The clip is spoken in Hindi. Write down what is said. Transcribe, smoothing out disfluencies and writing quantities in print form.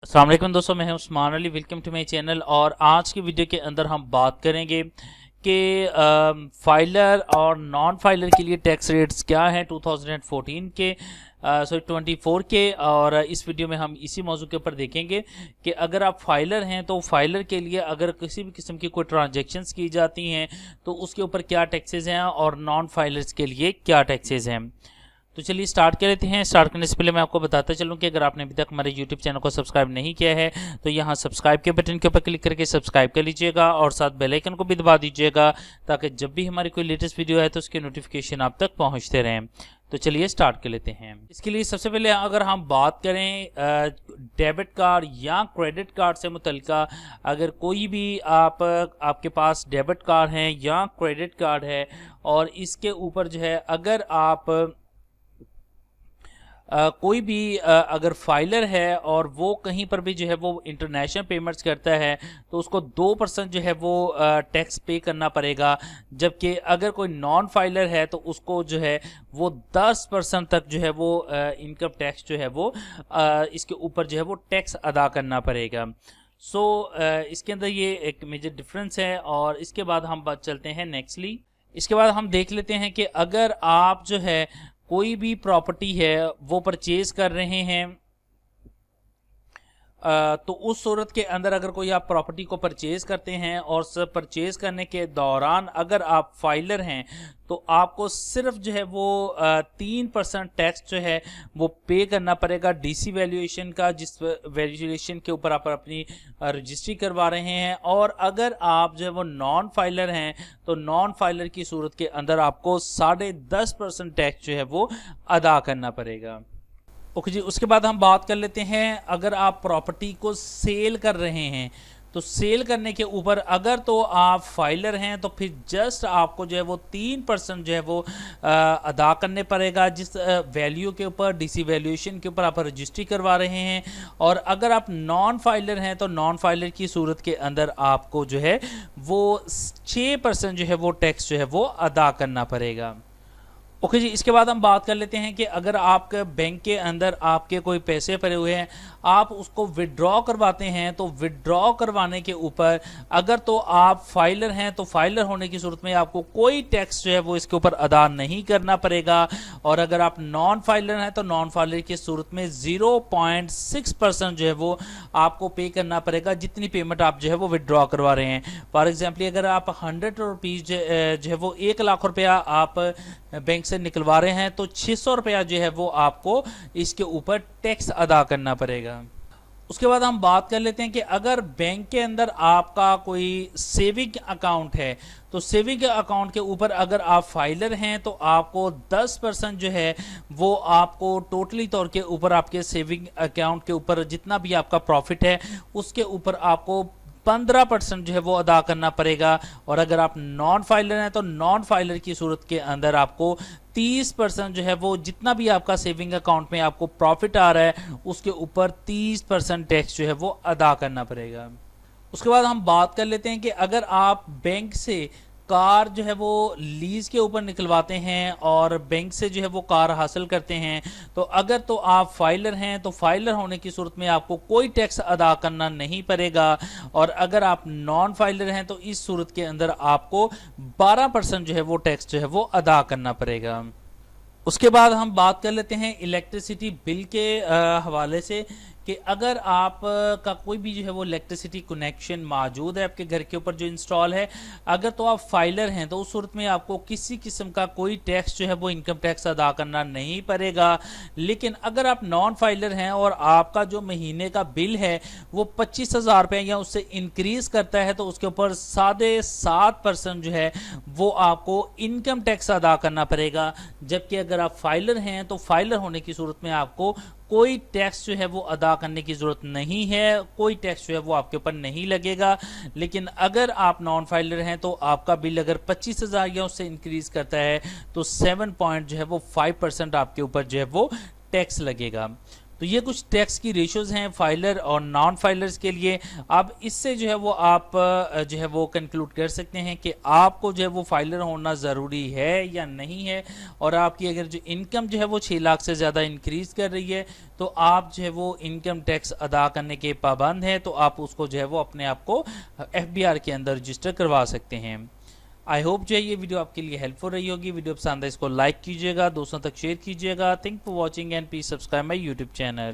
अस्सलाम वालेकुम दोस्तों, मैं हूं Usman Ali. Welcome to my channel. और आज की वीडियो के अंदर हम बात करेंगे कि फाइलर और नॉन फाइलर के लिए टैक्स रेट्स क्या हैं 2014 के 24 के। और इस वीडियो में हम इसी मौजू के ऊपर देखेंगे कि अगर आप फाइलर हैं तो फाइलर के लिए अगर किसी भी किस्म की कोई ट्रांजैक्शंस की जाती हैं तो उसके ऊपर क्या टैक्सेस हैं और नॉन फाइलर्स के लिए क्या टैक्सेस हैं। तो चलिए स्टार्ट कर लेते हैं। स्टार्ट करने से पहले मैं आपको बताता चलूं कि अगर आपने अभी तक हमारे YouTube चैनल को सब्सक्राइब नहीं किया है तो यहाँ सब्सक्राइब के बटन के ऊपर क्लिक करके सब्सक्राइब कर लीजिएगा और साथ बेल आइकन को भी दबा दीजिएगा ताकि जब भी हमारी कोई लेटेस्ट वीडियो है तो उसके नोटिफिकेशन आप तक पहुँचते रहें। तो चलिए स्टार्ट कर लेते हैं। इसके लिए सबसे पहले अगर हम बात करें डेबिट कार्ड या क्रेडिट कार्ड से मुतल्लिका, अगर कोई भी आपके पास डेबिट कार्ड है या क्रेडिट कार्ड है और इसके ऊपर जो है अगर आप कोई भी अगर फाइलर है और वो कहीं पर भी जो है वो इंटरनेशनल पेमेंट्स करता है तो उसको 2% जो है वो टैक्स पे करना पड़ेगा। जबकि अगर कोई नॉन फाइलर है तो उसको जो है वो 10% तक जो है वो इनकम टैक्स जो है वो इसके ऊपर जो है वो टैक्स अदा करना पड़ेगा। इसके अंदर ये एक मेजर डिफरेंस है। और इसके बाद हम बात चलते हैं नेक्स्टली। इसके बाद हम देख लेते हैं कि अगर आप जो है कोई भी प्रॉपर्टी है वो परचेज कर रहे हैं तो उस सूरत के अंदर अगर कोई आप प्रॉपर्टी को परचेज करते हैं और परचेज करने के दौरान अगर आप फाइलर हैं तो आपको सिर्फ जो है वो 3% टैक्स जो है वो पे करना पड़ेगा डीसी वैल्यूएशन का, जिस वैल्यूएशन के ऊपर आप अपनी रजिस्ट्री करवा रहे हैं। और अगर आप जो है वो नॉन फाइलर हैं तो नॉन फाइलर की सूरत के अंदर आपको 10.5% टैक्स जो है वो अदा करना पड़ेगा। ओके जी, उसके बाद हम बात कर लेते हैं अगर आप प्रॉपर्टी को सेल कर रहे हैं तो सेल करने के ऊपर अगर तो आप फाइलर हैं तो फिर जस्ट आपको जो है वो 3% जो है वो अदा करने पड़ेगा जिस वैल्यू के ऊपर डीसी वैल्यूएशन के ऊपर आप रजिस्ट्री करवा रहे हैं। और अगर आप नॉन फाइलर हैं तो नॉन फाइलर की सूरत के अंदर आपको जो है वो 6% जो है वो टैक्स जो है वो अदा करना पड़ेगा। ओके जी, इसके बाद हम बात कर लेते हैं कि अगर आपके बैंक के अंदर आपके कोई पैसे पड़े हुए हैं आप उसको विड्रॉ करवाते हैं तो विड्रॉ करवाने के ऊपर अगर तो आप फाइलर हैं तो फाइलर होने की सूरत में आपको कोई टैक्स जो है वो इसके ऊपर अदा नहीं करना पड़ेगा। और अगर आप नॉन फाइलर हैं तो नॉन फाइलर की सूरत में 0.6% जो है वो आपको पे करना पड़ेगा जितनी पेमेंट आप जो है वो विड्रॉ करवा रहे हैं। फॉर एग्जाम्पल अगर आप 100 रुपीज़ जो है वो 1 लाख रुपया आप बैंक से निकलवा रहे हैं तो 600 रुपया जो है वो आपको इसके ऊपर टैक्स अदा करना पड़ेगा। उसके बाद हम बात कर लेते हैं कि अगर बैंक के अंदर आपका कोई सेविंग अकाउंट है तो सेविंग अकाउंट के ऊपर अगर आप फाइलर हैं तो आपको 10% जो है वो आपको टोटली तौर के ऊपर आपके सेविंग अकाउंट के ऊपर जितना भी आपका प्रॉफिट है उसके ऊपर आपको 15% जो है वो अदा करना पड़ेगा। और अगर आप नॉन फाइलर हैं तो नॉन फाइलर की सूरत के अंदर आपको 30% जो है वो जितना भी आपका सेविंग अकाउंट में आपको प्रॉफिट आ रहा है उसके ऊपर 30% टैक्स जो है वो अदा करना पड़ेगा। उसके बाद हम बात कर लेते हैं कि अगर आप बैंक से कार जो है वो लीज के ऊपर निकलवाते हैं और बैंक से जो है वो कार हासिल करते हैं तो अगर तो आप फाइलर हैं तो फाइलर होने की सूरत में आपको कोई टैक्स अदा करना नहीं पड़ेगा। और अगर आप नॉन फाइलर हैं तो इस सूरत के अंदर आपको 12% जो है वो टैक्स जो है वो अदा करना पड़ेगा। उसके बाद हम बात कर लेते हैं इलेक्ट्रिसिटी बिल के हवाले से कि अगर आप का कोई भी जो है वो इलेक्ट्रिसिटी कनेक्शन मौजूद है आपके घर के ऊपर जो इंस्टॉल है अगर तो आप फाइलर हैं तो उस सूरत में आपको किसी किस्म का कोई टैक्स जो है वो इनकम टैक्स अदा करना नहीं पड़ेगा। लेकिन अगर आप नॉन फाइलर हैं और आपका जो महीने का बिल है वो 25,000 रुपये या उससे इंक्रीज करता है तो उसके ऊपर 7.5% जो है वो आपको इनकम टैक्स अदा करना पड़ेगा। जबकि अगर आप फाइलर हैं तो फाइलर होने की सूरत में आपको कोई टैक्स जो है वो अदा करने की ज़रूरत नहीं है, कोई टैक्स जो है वो आपके ऊपर नहीं लगेगा। लेकिन अगर आप नॉन फाइलर हैं तो आपका बिल अगर 25,000 या उससे इंक्रीज करता है तो 7 पॉइंट जो है वो 5% आपके ऊपर जो है वो टैक्स लगेगा। तो ये कुछ टैक्स की रेशोज़ हैं फाइलर और नॉन फाइलर्स के लिए। अब इससे जो है वो आप जो है वो कंक्लूड कर सकते हैं कि आपको जो है वो फाइलर होना ज़रूरी है या नहीं है। और आपकी अगर जो इनकम जो है वो 6 लाख से ज़्यादा इंक्रीज़ कर रही है तो आप जो है वो इनकम टैक्स अदा करने के पाबंद हैं, तो आप उसको जो है वो अपने आप को FBR के अंदर रजिस्टर करवा सकते हैं। आई होप जो है ये वीडियो आपके लिए हेल्पफुल रही होगी। वीडियो पसंद है इसको लाइक कीजिएगा, दोस्तों तक शेयर कीजिएगा। Thank for watching and please subscribe my YouTube channel.